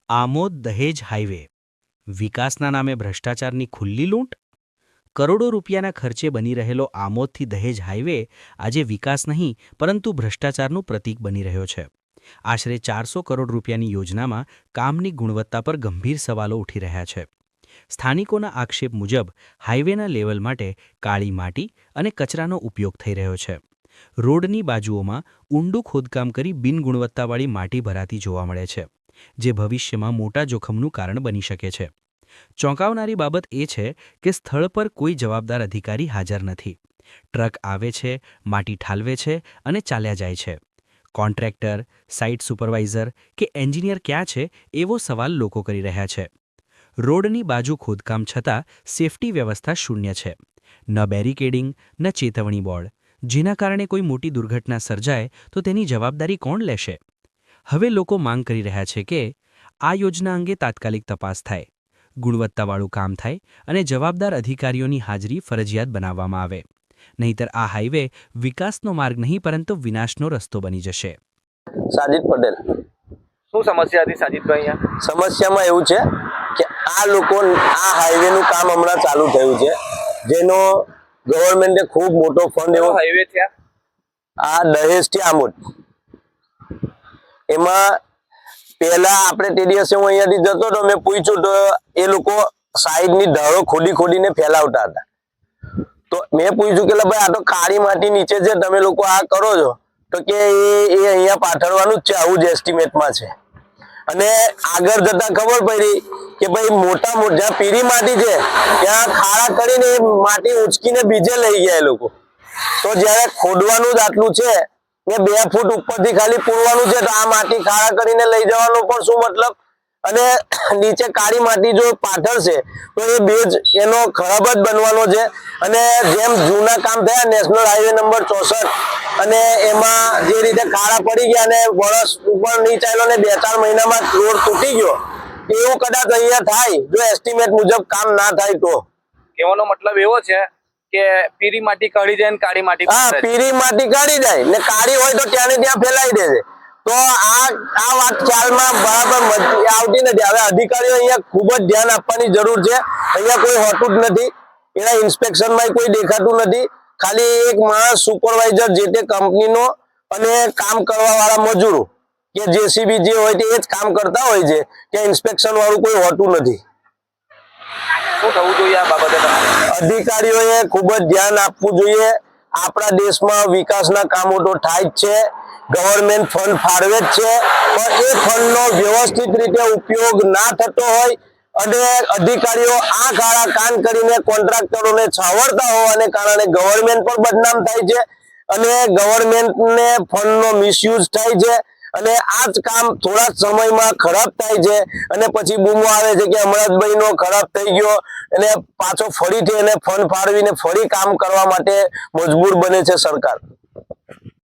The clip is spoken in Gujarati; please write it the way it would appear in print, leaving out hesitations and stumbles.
આમોદ દહેજ હાઈવે વિકાસના નામે ભ્રષ્ટાચારની ખુલ્લી લૂંટ। કરોડો રૂપિયાના ખર્ચે બની રહેલો આમોદથી દહેજ હાઈવે આજે વિકાસ નહીં પરંતુ ભ્રષ્ટાચારનું પ્રતીક બની રહ્યો છે। આશરે 400 કરોડ રૂપિયાની યોજનામાં કામની ગુણવત્તા પર ગંભીર સવાલો ઉઠી રહ્યા છે। સ્થાનિકોના આક્ષેપ મુજબ હાઈવેના લેવલ માટે કાળી માટી અને કચરાનો ઉપયોગ થઈ રહ્યો છે। રોડની બાજુઓમાં ઊંડું ખોદકામ કરી બિનગુણવત્તાવાળી માટી ભરાતી જોવા મળે છે, જે ભવિષ્યમાં મોટા જોખમનું કારણ બની શકે છે। ચોંકાવનારી બાબત એ છે કે સ્થળ પર કોઈ જવાબદાર અધિકારી હાજર નથી। ટ્રક આવે છે, માટી ઠાલવે છે અને ચાલ્યા જાય છે। કોન્ટ્રાક્ટર, સાઇટ સુપરવાઇઝર કે એન્જિનિયર ક્યાં છે એવો સવાલ લોકો કરી રહ્યા છે। રોડની બાજુ ખોદકામ છતાં સેફટી વ્યવસ્થા શૂન્ય છે। ન બેરિકેડિંગ, ન ચેતવણી બોર્ડ, જેના કારણે કોઈ મોટી દુર્ઘટના સર્જાય તો તેની જવાબદારી કોણ લેશે? હવે લોકો માંગ કરી રહ્યા છે કે આ યોજના અંગે તાત્કાલિક તપાસ થાય, ગુણવત્તાવાળું કામ થાય અને જવાબદાર અધિકારીઓની હાજરી ફરજિયાત બનાવવામાં આવે। નહીંતર આ હાઈવે વિકાસનો માર્ગ નહીં પરંતુ વિનાશનો રસ્તો બની જશે। સાજીદ પટેલ। શું સમસ્યા હતી સાજીદભાઈ અહીંયા? સમસ્યામાં એવું છે કે આ લોકો આ હાઈવેનું કામ હમણાં ચાલુ થયું છે, જેનો ગવર્મેન્ટે ખૂબ મોટો ફંડ એવો હાઈવે છે આ દહેજ થી આમોદ। એમાં પહેલા આપણે તે દિવસે હું અહીંયાથી જતો તો મેં પૂછ્યું તો એ લોકો સાઈડની ઢાળો ખોદીને ફેલાવતા હતા। તો મેં પૂછ્યું કે ભાઈ આ તો કાળી માટી નીચે છે, તમે લોકો આ કરો છો? તો કે એ અહીંયા પાથરવાનું જ છે, આવું જ એસ્ટિમેટમાં છે। અને આગળ જતા ખબર પડી કે ભાઈ મોટા પીરી માટી છે ત્યાં ખાડા કરીને માટી ઉંચકીને બીજે લઈ ગયા એ લોકો। તો જ્યારે ખોદવાનું જ આટલું છે ને 2 ફૂટ ઉપરથી ખાલી પૂરવાનું છે, તો આ માટી ખાડા કરીને લઈ જવાનો પણ શું મતલબ? અને નીચે કાળી માટી જો પાથરશે તો એ બેઝ એનો ખરાબ જ બનવાનો છે। અને જેમ જૂના કામ થયા નેશનલ હાઈવે નંબર 64 અને એમાં જે રીતે ખાડા પડી ગયા અને વર્ષ ઉપર નહીં ચાલ્યો ને 2-4 મહિનામાં રોડ તૂટી ગયો, એવું કદાચ અહીંયા થાય જો એસ્ટિમેટ મુજબ કામ ના થાય તો। કહેવાનો મતલબ એવો છે કે પીરી માટી કાઢી જાય ને કાળી માટી હા, પીરી માટી કાઢી જાય ને કાળી હોય તો ત્યાં ને ત્યાં ફેલાઈ દે છે। તો આ વાત ખ્યાલમાં બરાબર આવતી નથી। હવે અધિકારીઓ અહીંયા ખૂબ જ ધ્યાન આપવાની જરૂર છે। અહીંયા કોઈ હોતું જ નથી, એના ઇન્સ્પેક્શનમાં કોઈ દેખાતું નથી। ખાલી એક માણસ સુપરવાઇઝર જે તે કંપનીનો અને કામ કરવા વાળા મજૂરો કે જેસીબી જે હોય તે જ કામ કરતા હોય છે, ત્યાં ઇન્સ્પેક્શન વાળું કોઈ હોતું નથી। શું થવું જોઈએ આ બાબતે? અધિકારીઓએ ખૂબ જ ધ્યાન આપવું જોઈએ। આપણા દેશમાં વિકાસના કામો તો થાય જ છે, ગવર્મેન્ટ ફંડ ફાળવે જ છે, પણ એ ફંડનો વ્યવસ્થિત રીતે ઉપયોગ ના થતો હોય અને અધિકારીઓ આંખ આડા કાન કરીને કોન્ટ્રાક્ટરોને છાવરતા હોવાને કારણે ગવર્મેન્ટ પણ બદનામ થાય છે અને ગવર્મેન્ટને ફંડનો મિસયુઝ થાય છે। અને આ જ કામ થોડા સમયમાં ખરાબ થાય છે અને પછી બૂમો આવે છે કે અમરાજભાઈનો ખરાબ થઈ ગયો અને પાછો ફરીથી એને ફંડ ફાળવીને ફરી કામ કરવા માટે મજબૂર બને છે સરકાર।